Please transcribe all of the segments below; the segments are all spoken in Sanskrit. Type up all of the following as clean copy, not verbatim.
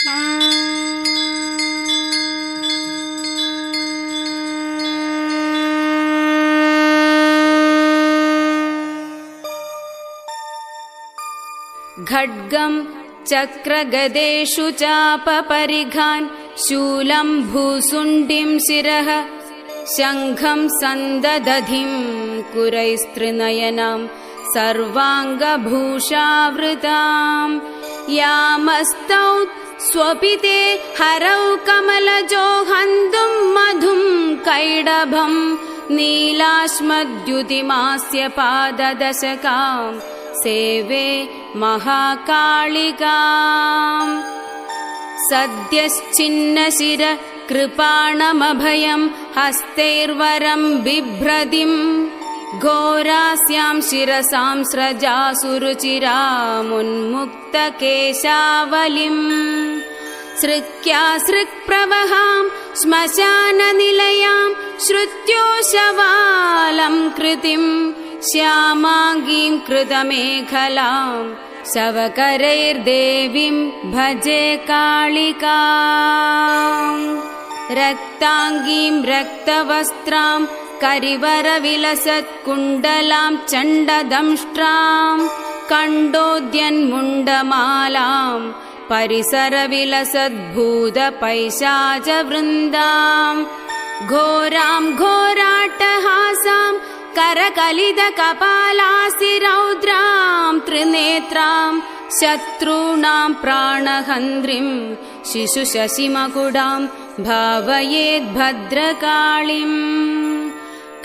खड्गं चक्रगदेषु चापपरिघान् शूलं भूसुण्डिं शिरः शङ्खं सन्ददधिं कुरैस्त्रिनयनां सर्वाङ्गभूषावृतां यामस्तौ स्वपिते हरौ कमलजो हन्तुं मधुं कैडभं नीलाश्मद्युतिमास्य पाददशकां सेवे महाकालिकाम् सद्यश्चिन्नशिर कृपाणमभयं हस्तैर्वरं बिभ्रदिं घोरास्यां शिरसां स्रजासुरुचिरामुन्मुक्तकेशावलिम् सृक्यासृक्प्रवहां श्मशाननिलयां श्रुत्योशवालं कृतिं श्यामाङ्गीं कृतमेखलां शवकरैर्देवीं भजे कालिकाम् रक्ताङ्गीं रक्तवस्त्रां करिवरविलसत्कुण्डलां चण्डदंष्ट्रां कण्डोद्यन्मुण्डमालां परिसरविलसद्भूतपैशाचवृन्दां घोरां घोराट्टहासां करकलितकपालासिरौद्रां त्रिनेत्रां शत्रूणां प्राणहन्त्रीं शिशुशशिमकुडां भावयेद्भद्रकाळीम्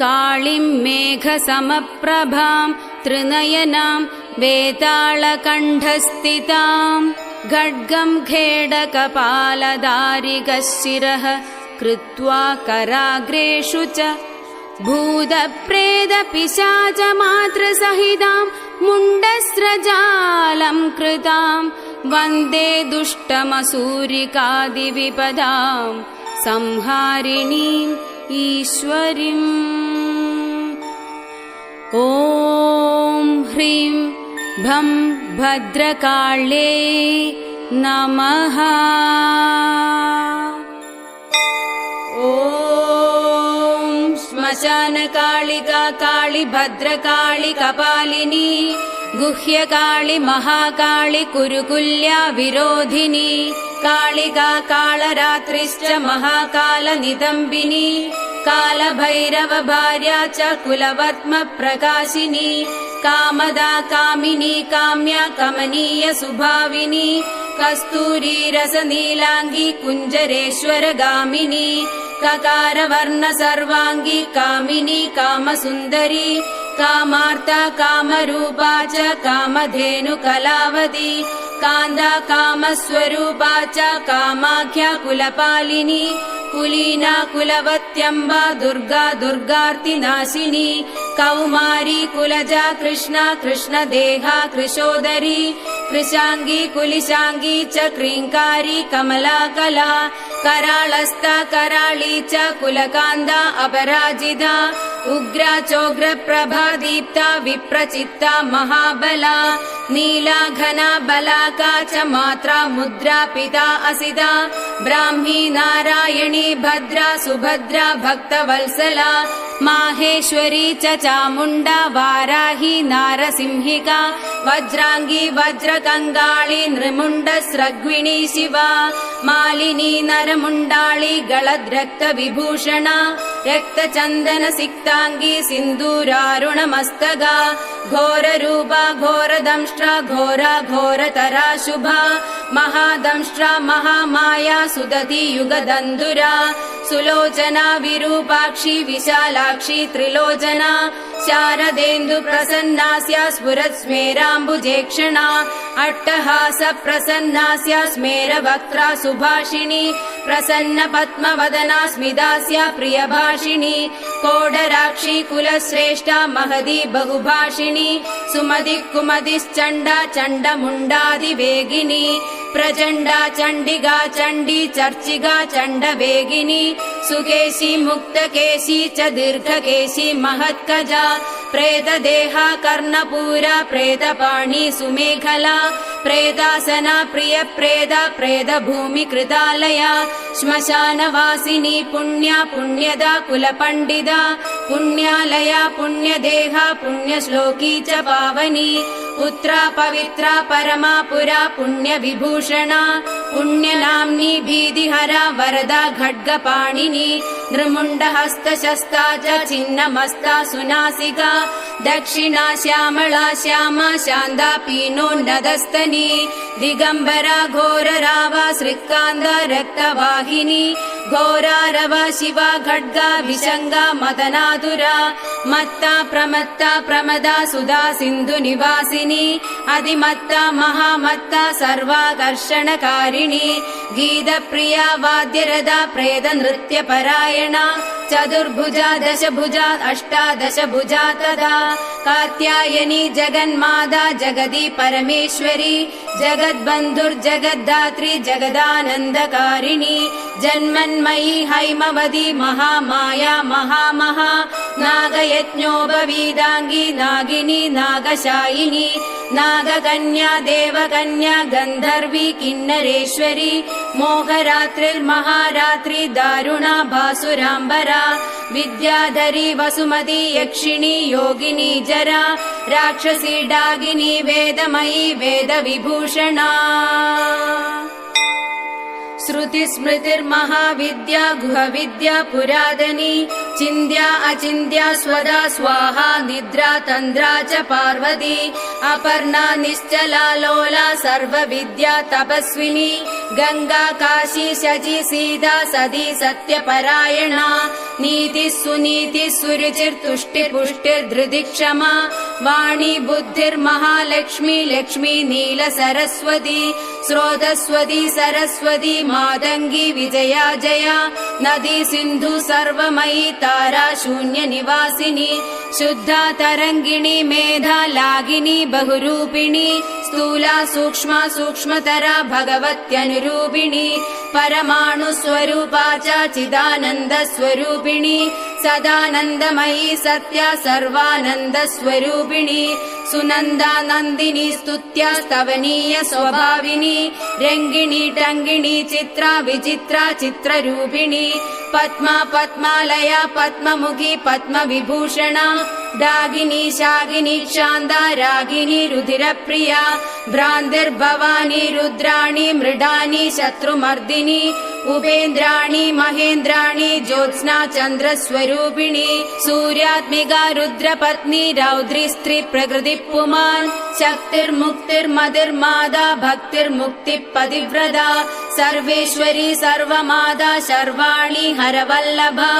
काळीं मेघसमप्रभां त्रिनयनां वेतालकण्ठस्थितां खड्गं खेडकपालदारिगशिरः कृत्वा कराग्रेषु च भूतप्रेतपिशाचमातृसहितां मुण्डस्रजालं कृतां वन्दे दुष्टमसूरिकादिविपदां संहारिणीम् ईश्वरीम्। ॐ ह्रीं भं भद्रकाळे नमः। ॐ श्मशानकालिका काळि भद्रकाळि कपालिनी गुह्यकाळि महाकाळि कुरुकुल्या विरोधिनी कालिका कालरात्रिश्च महाकालनिदम्बिनी कालभैरव भार्या च कुलवर्त्म प्रकाशिनी कामदा कामिनी काम्या कमनीय सुभाविनी कस्तूरी रसनीलांगी कुञ्जरेश्वर गामिनी ककारवर्ण सर्वांगी कामिनी कामसुन्दरी कामार्ता कामरूपा च कामधेनु कलावती कान्दा कामस्वरूपा च कामाख्या कुलपालिनी कुलीना कुलवत्यम्बा दुर्गा दुर्गार्तिनाशिनी कौमारी कुलजा कृष्णा कृष्णदेहा कृशोदरी कृशांगी कुलिशांगी च क्रींकारी कमला कला कराळस्था कराळी च कुलकान्दा अपराजिता उग्रा चोग्र प्रभा दीप्ता विप्रचित्ता महाबला नीला घना बलाका च मात्रा मुद्रा पिता असिता ब्राह्मी नारायणी भद्रा सुभद्रा भक्तवत्सला माहेश्वरी च चामुण्डा वाराही नारसिंहिका वज्रांगी वज्रकङ्गाळी नृमुण्डस्रग्विणी शिवा मालिनी नरमुण्डाळी गलद्रक्तविभूषणा रक्तचन्दन सिक्तांगी सिन्दूरारुणमस्तगा घोररूपा घोरदंष्ट्रा घोरा घोरतरा शुभा महादंष्ट्रा महामाया सुदती युगदन्धुरा सुलोचना विरूपाक्षी विशालाक्षी त्रिलोचना शारदेन्दु प्रसन्नास्या स्फुरत् स्मेराम्बुजेक्षणा अट्टहास प्रसन्नास्या स्मेरवक्त्रा सुभाषिणी प्रसन्न पद्मवदना स्मितास्या प्रियभाषिणी कोडराक्षी कुलश्रेष्ठा महदी बहुभाषिणी सुमति कुमतिश्चण्डा चण्डमुण्डादिवेगिनी प्रचण्डा चण्डिका चण्डी चर्चिका चण्डवेगिनी सुकेशी मुक्तकेशी च दीर्घकेशी महत्कजा प्रेतदेहा कर्णपूरा प्रेतपाणी सुमेखला प्रेतासना प्रियप्रेदा प्रेतभूमिकृतालया श्मशानवासिनी पुण्या पुण्यदा कुलपण्डिता पुण्यालया पुण्यदेहा पुण्यश्लोकी च पावनी पुत्रा पवित्रा परमा पुरा पुण्यविभूषणा पुण्यनाम्नी भीतिहरा वरदा खड्गपाणिनी नृमुण्डहस्तशस्ता च छिन्नमस्ता सुनासिका दक्षिणा श्यामला श्यामा शान्ता पीनोन्नतस्तनी दिगम्बरा घोररावा श्रीकान्ता रक्तवाहिनी घोरारवा शिवा खड्गा विशङ्गा मदनातुरा मत्ता प्रमत्ता प्रमदा सुधा सिन्धु निवासिनी अधिमत्ता महामत्ता सर्वाकर्षणकारिणी गीतप्रिया वाद्यरदा प्रेत नृत्यपरायणा चतुर्भुजा दशभुजा अष्टादशभुजा तदा कात्यायनी जगन्माता जगदी परमेश्वरी जगद्बन्धुर्जगद्धात्री जगदानन्दकारिणी जन्मन्मयी हैमवती महामाया महामहा नागयज्ञोपवीदाङ्गी नागिनी नागशायिनी नागकन्या देवकन्या गन्धर्वी किन्नरेश्वरी मोहरात्रिर्महारात्रि दारुणा भासुराम्बरा विद्याधरी वसुमती यक्षिणी योगिनी जरा राक्षसी डागिनी वेदमयी वेदविभूषणा श्रुतिस्मृतिर्महाविद्या गुहविद्या पुरातनी चिन्त्या अचिन्त्या स्वदा स्वाहा निद्रा तन्द्रा च पार्वती अपर्णा निश्चला लोला सर्वविद्या तपस्विनी गंगा काशी शची सीता सती सत्यपरायणा नीतिः सुनीतिः सुरुचिर्तुष्टिपुष्टिर्धृतिः क्षमा वाणी बुद्धिर्महालक्ष्मी लक्ष्मी नीलसरस्वती स्रोतस्वती सरस्वती मातंगी विजया जया नदी सिंधु सर्वमयी तारा शून्य निवासिनी शुद्धा तरंगिणी मेधा लागिनी बहुरूपिणी स्थूला सूक्ष्मा सूक्ष्मतरा भगवत्यनुरूपिणी परमाणु स्वरूपा च चिदानंद स्वरूपिणी सदानंदमयी सत्या सर्वानंद स्वरूपिणी सुनंदा नंदिनी स्तुत्या स्तवनीय स्वभाविनी रंगिणी टंगिणी चित्रा विचित्रा चित्ररूपिणी पद्मा पद्मालया पद्ममुखी पद्मविभूषणा डागिनी शागिनी शान्ता रागिनी रुधिरप्रिया भ्रान्तिर्भवानी रुद्राणी मृडानी शत्रुमर्दिनी उपेन्द्राणी महेन्द्राणी ज्योत्स्ना चन्द्रस्वरूपिणी सूर्यात्मिका रुद्रपत्नी रौद्री स्त्री प्रकृति पुमान् शक्तिर्मुक्तिर्मतिर्मादा भक्तिर्मुक्तिपतिव्रता सर्वेश्वरी सर्वमाता सर्वाणि हरवल्लभा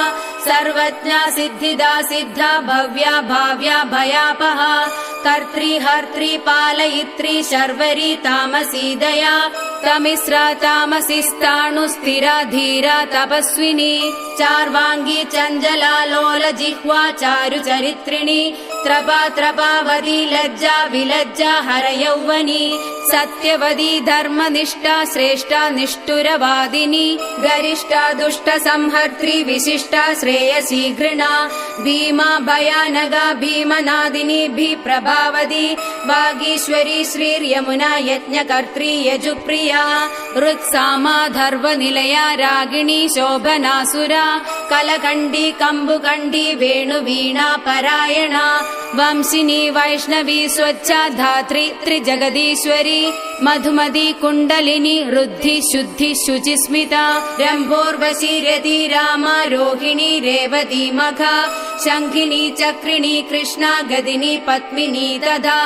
सर्वज्ञा सिद्धिदा सिद्धा भव्या भाव्या भयापहा कर्त्री हर्त्री पालयित्री शर्वरी तामसी दया तमिस्रा तामसी स्थाणु स्थिरा धीरा तपस्विनी चार्वांगी चंचला लोल जिह्वा चारु चरित्रिणी त्रपा त्रपावती लज्जा विलज्जा हर यौवनी सत्यवती धर्मनिष्ठा श्रेष्ठा निष्ठुरवादिनी गरिष्ठा दुष्ट संहर्त्री विशिष्टा श्रेयसी घृणा भीमा भयानगा भीमनादिनी भी प्रभावती वागीश्वरी श्रीर्यमुना यज्ञकर्त्री यजुप्रिया ऋक्सामा धर्वनिलया रागिणी शोभनासुरा कलकण्डी कम्बुकण्डी वेणुवीणा परायणा वंशिनी वैष्णवी स्वच्छा धात्री त्रिजगदीश्वरी मधुमती कुण्डलिनी रुद्धि शुद्धि शुचिस्मिता रम्भोर्वशी रति रामा रोहिणी रेवती मखा शङ्खिनी चक्रिणी कृष्णा गदिनी पद्मिनी तथा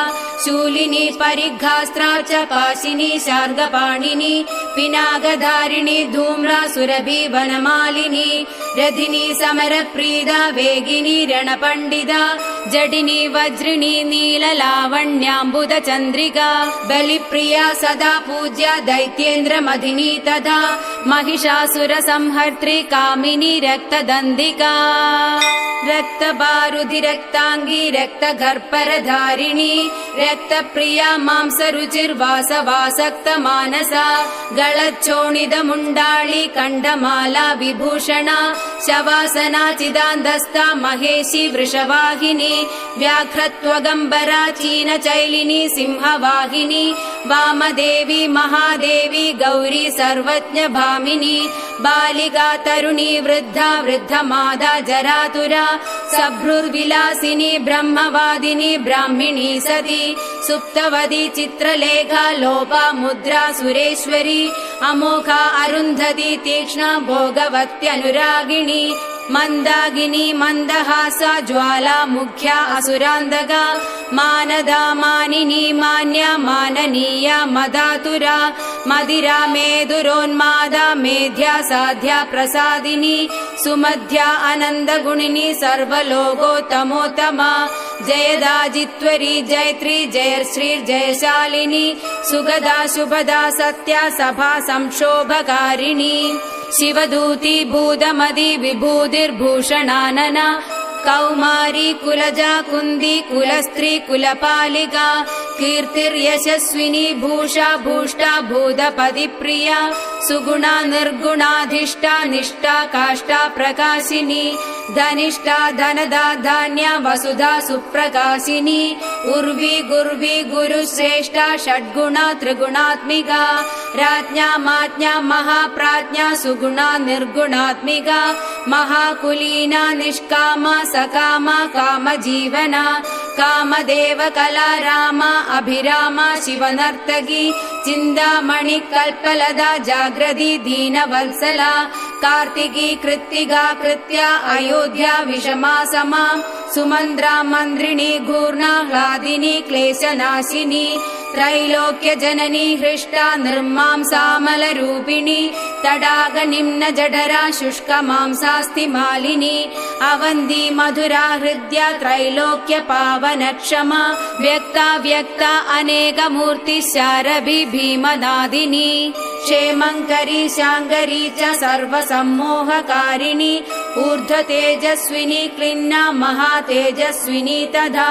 शूलिनी परिघास्त्रा च पाशिनी शार्गपाणिनी पिनाकधारिणी धूम्रा सुरभि वनमालिनी रथिनी समरप्रीदा वेगिनी रणपण्डिता जडिनी वज्रिणी वज्रिणी नीललावण्याम्बुदचन्द्रिका बलिप्रिया सदा पूज्या दैत्येन्द्रमधिनी तथा महिषासुरसंहर्त्री कामिनी रक्तदन्दिका रक्तबारुधि रक्ताङ्गी रक्तगर्परधारिणी रक्तप्रिया मांसरुचिर्वासवासक्तमानसा गलच्चोणिदमुण्डाळी कण्ठमाला विभूषणा शवासना चिदान्दस्ता महेशी वृषवाहिनी व्याघ्रत्वगम्बरा चीनचैलिनी सिंहवाहिनी वामदेवी महादेवी गौरी सर्वज्ञ भामिनी बालिका तरुणी वृद्धा वृद्धमादा जरातुरा सभ्रुर्विलासिनी ब्रह्मवादिनी ब्राह्मिणी सती सुप्तवदी चित्रलेखा लोपा मुद्रा सुरेश्वरी अमोघा अरुन्धती तीक्ष्णा भोगवत्यनुरागिणी मन्दागिनी मन्दहासा ज्वाला मुख्या असुरान्धका मानदा मानिनी मान्या माननीया मदातुरा मदिरा मेदुरोन्मादा मेध्या साध्या प्रसादिनी सुमध्या आनन्दगुणिनी सर्वलोकोत्तमोत्तमा जयदाजित्वरी जयत्री जयश्री जयशालिनी सुगदा शुभदा सत्या सभा संक्षोभकारिणी शिवदूती भूतमदी विभूतिर्भूषणानना कौमारी कुलजा कुन्दी कुलस्त्री कुलपालिका कीर्तिर्यशस्विनी भूषा भूष्टा भूतपदी प्रिया सुगुणा निर्गुणाधिष्ठा निष्ठा काष्ठा प्रकाशिनी धनिष्ठा धनदा धान्या वसुधा सुप्रकाशिनी उर्वी गुर्वी गुरुश्रेष्ठा षड्गुणा त्रिगुणात्मिका राज्ञा माज्ञा महाप्राज्ञा सुगुणा निर्गुणात्मिका महाकुलीना निष्कामा सकामा कामजीवना कामदेव कला रामा अभिरामा शिवनर्तकी चिन्तामणि कल्पलदा जाग्रती दीनवत्सला कार्तिकी कृत्तिका कृत्या अयोध्या विषमा समा सुमन्द्रा मन्द्रिणी घूर्णा ह्लादिनी क्लेशनाशिनी त्रैलोक्य जननी हृष्टा निर्मांसामलरूपिणी तडाग निम्न जठरा शुष्क मांसास्ति मालिनी अवन्दी मधुरा हृद्या त्रैलोक्य पावन क्षमा व्यक्ता व्यक्ता अनेकमूर्ति शारभि भीमनादिनी क्षेमङ्करी शाङ्करी च सर्वसम्मोहकारिणी ऊर्ध्व तेजस्विनी क्लिन्ना महातेजस्विनी तथा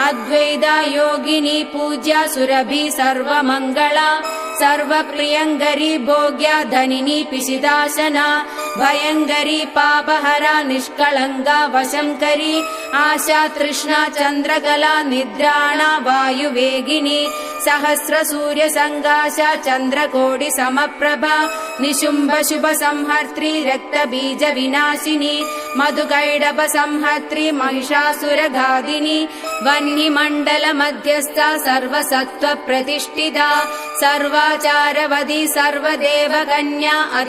अद्वैता योगिनी पूज्या सुरभि सर्वमङ्गला सर्वप्रियङ्करी भोग्या धनिनी पिशिदासना भयङ्करी पापहरा निष्कलङ्का वशङ्करी आशा तृष्णा चन्द्रकला निद्राणा वायुवेगिनी सहस्र सूर्य संगाशा चन्द्रकोटि समप्रभा निशुम्भ शुभ संहर्त्री रक्त बीज विनाशिनी मधुकैडभ संहर्त्री महिषासुरघादिनी वह्निमण्डल मध्यस्था सर्वसत्त्व प्रतिष्ठिता सर्वाचारवदी सर्वदेव कन्या